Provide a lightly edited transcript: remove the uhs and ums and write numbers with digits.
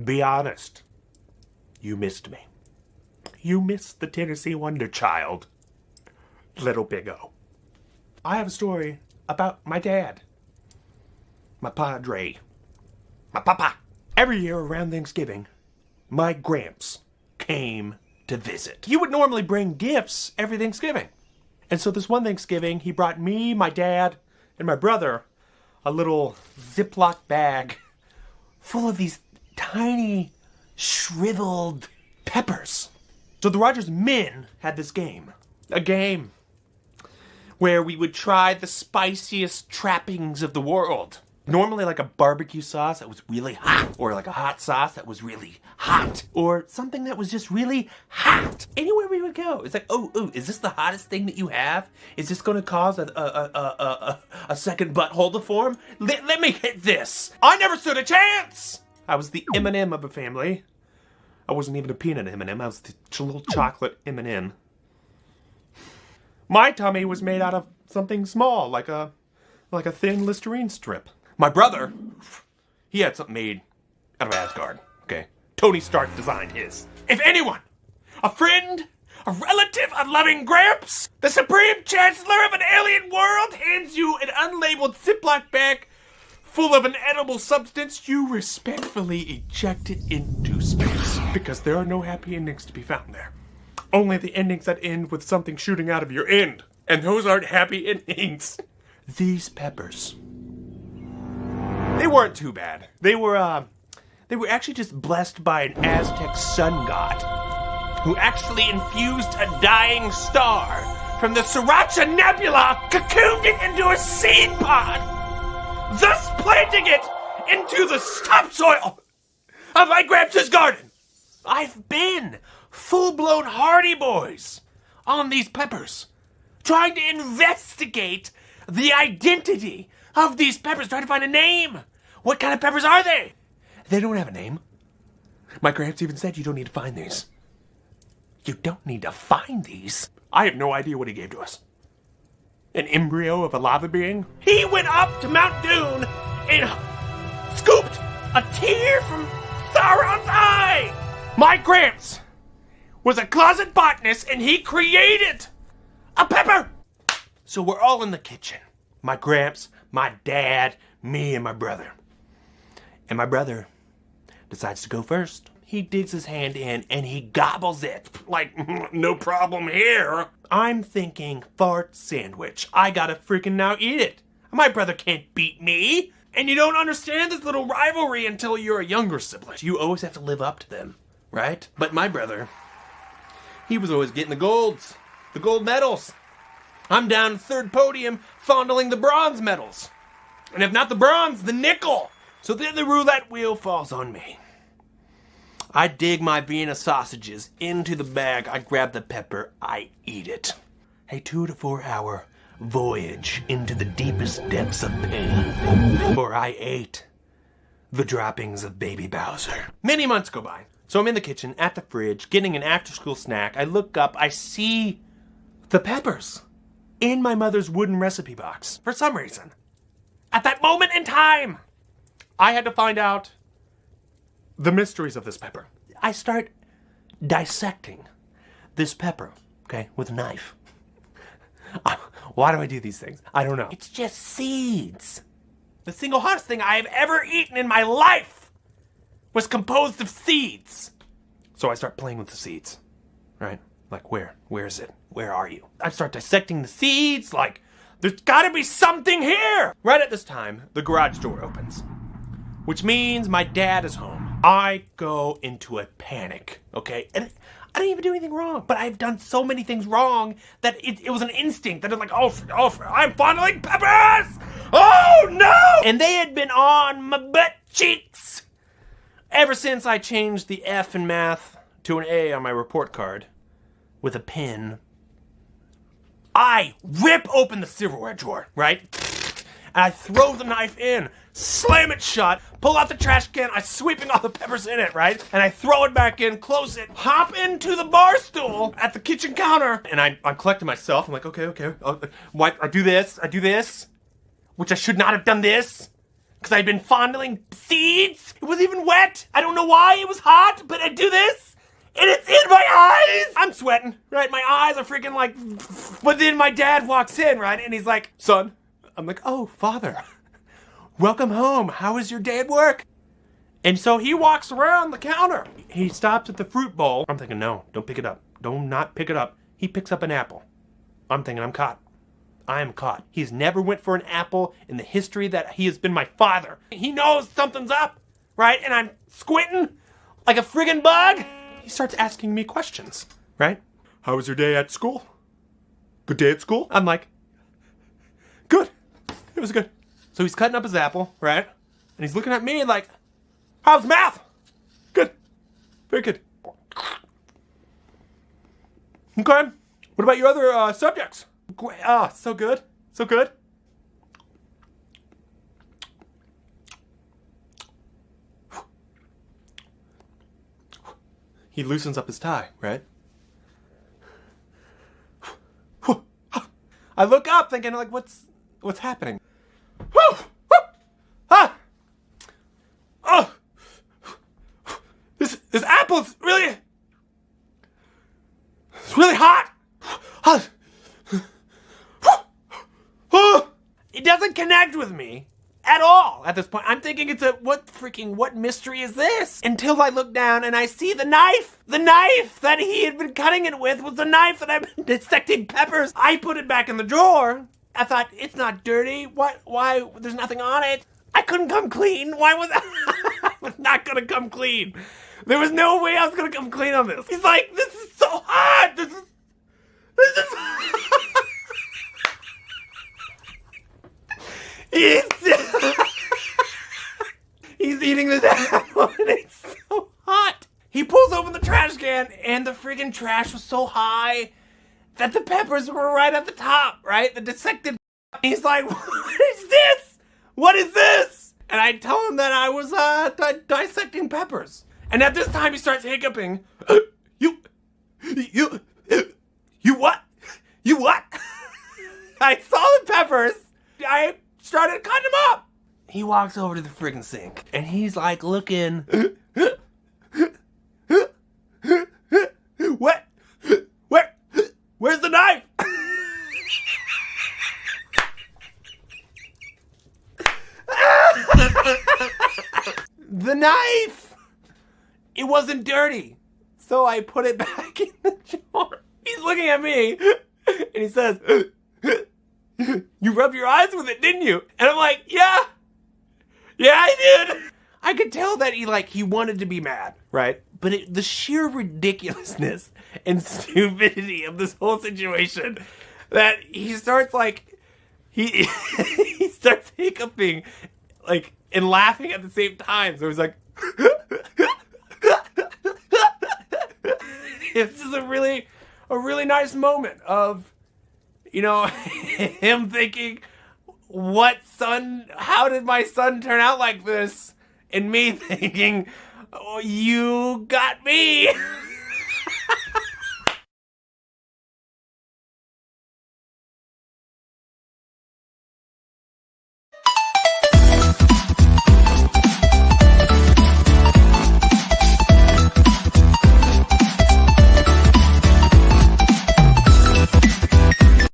Be honest. You missed me. You missed the Tennessee Wonder Child, Little Big O. I have a story about my dad. My padre. My papa. Every year around Thanksgiving, my Gramps came to visit. He would normally bring gifts every Thanksgiving. And so this one Thanksgiving, he brought me, my dad, and my brother a little Ziploc bag full of these tiny, shriveled peppers. So the Rogers men had this game. A game where we would try the spiciest trappings of the world. Normally like a barbecue sauce that was really hot, or like a hot sauce that was really hot, or something that was just really hot. Anywhere we would go, it's like, oh, is this the hottest thing that you have? Is this going to cause a second butthole to form? Let me hit this. I never stood a chance. I was the M&M of a family. I wasn't even a peanut M&M. I was the little chocolate M&M. My tummy was made out of something small, like a thin Listerine strip. My brother, he had something made out of Asgard, okay? Tony Stark designed his. If anyone, a friend, a relative, a loving Gramps, the Supreme Chancellor of an alien world hands you an unlabeled Ziploc bag full of an edible substance, you respectfully eject it into space. Because there are no happy endings to be found there. Only the endings that end with something shooting out of your end. And those aren't happy endings. These peppers, they weren't too bad. They were actually just blessed by an Aztec sun god who actually infused a dying star from the Sriracha Nebula, cocooned it into a seed pod, thus planting it into the topsoil of my Gramps' garden. I've been full-blown Hardy Boys on these peppers, trying to investigate the identity of these peppers, trying to find a name. What kind of peppers are they? They don't have a name. My Gramps even said you don't need to find these. You don't need to find these. I have no idea what he gave to us. An embryo of a lava being? He went up to Mount Doom and scooped a tear from Sauron's eye. My Gramps was a closet botanist and he created a pepper. So we're all in the kitchen. My Gramps, my dad, me, and my brother. And my brother decides to go first. He digs his hand in and he gobbles it. Like, no problem here. I'm thinking fart sandwich. I gotta freaking now eat it. My brother can't beat me. And you don't understand this little rivalry until you're a younger sibling. You always have to live up to them, right? But my brother, he was always getting the gold medals. I'm down third podium fondling the bronze medals. And if not the bronze, the nickel. So then the roulette wheel falls on me. I dig my Vienna sausages into the bag. I grab the pepper. I eat it. A 2 to 4 hour voyage into the deepest depths of pain. For I ate the droppings of Baby Bowser. Many months go by. So I'm in the kitchen at the fridge getting an after-school snack. I look up. I see the peppers in my mother's wooden recipe box. For some reason. At that moment in time, I had to find out the mysteries of this pepper. I start dissecting this pepper, okay, with a knife. Why do I do these things? I don't know. It's just seeds. The single hottest thing I have ever eaten in my life was composed of seeds. So I start playing with the seeds, right? Like, where? Where is it? Where are you? I start dissecting the seeds, like, there's gotta be something here! Right at this time, the garage door opens, which means my dad is home. I go into a panic, okay? And I didn't even do anything wrong, but I've done so many things wrong that it was an instinct that is like, I'm fondling peppers! Oh no! And they had been on my butt cheeks ever since I changed the F in math to an A on my report card with a pen. I rip open the silverware drawer, right? And I throw the knife in, slam it shut, pull out the trash can, I'm sweeping all the peppers in it, right? And I throw it back in, close it, hop into the bar stool at the kitchen counter, and I'm collecting myself. I'm like, okay. I do this, which I should not have done this. because I'd been fondling seeds. It wasn't even wet. I don't know why it was hot, but I do this, and it's in my eyes. I'm sweating, right? My eyes are freaking like, but then my dad walks in, right? And he's like, son. I'm like, oh, Father, welcome home. How is your day at work? And so he walks around the counter. He stops at the fruit bowl. I'm thinking, no, don't pick it up. Do not pick it up. He picks up an apple. I'm thinking, I'm caught. I am caught. He's never went for an apple in the history that he has been my father. He knows something's up, right? And I'm squinting like a friggin' bug. He starts asking me questions, right? How was your day at school? Good day at school? I'm like, good. It was good. So he's cutting up his apple, right? And he's looking at me like, how's math? Good. Very good. Okay. What about your other subjects? Oh, so good. So good. He loosens up his tie, right? I look up thinking, like, what's happening? Ah! Oh! This apple's really... It's really hot! It doesn't connect with me at all at this point. I'm thinking it's what mystery is this? Until I look down and I see the knife. The knife that he had been cutting it with was the knife that I've been dissecting peppers. I put it back in the drawer. I thought, it's not dirty. Why? There's nothing on it. I couldn't come clean. Why was I was not gonna come clean. There was no way I was gonna come clean on this. He's like, this is so hot. This is He's eating this apple and it's so hot. He pulls open the trash can and the friggin' trash was so high that the peppers were right at the top, right? The dissected. He's like, what is this? What is this? And I tell him that I was dissecting peppers. And at this time he starts hiccuping. You what? You what? I saw the peppers. I started cutting them up. He walks over to the friggin' sink and he's like looking. What? Where's the knife? The knife! It wasn't dirty. So I put it back in the jar. He's looking at me and he says, you rubbed your eyes with it, didn't you? And I'm like, yeah, I did. I could tell that he wanted to be mad, right? But the sheer ridiculousness and stupidity of this whole situation, that he starts he starts hiccuping, and laughing at the same time. So he's like, this is a really nice moment of, him thinking, how did my son turn out like this? And me thinking, oh, you got me.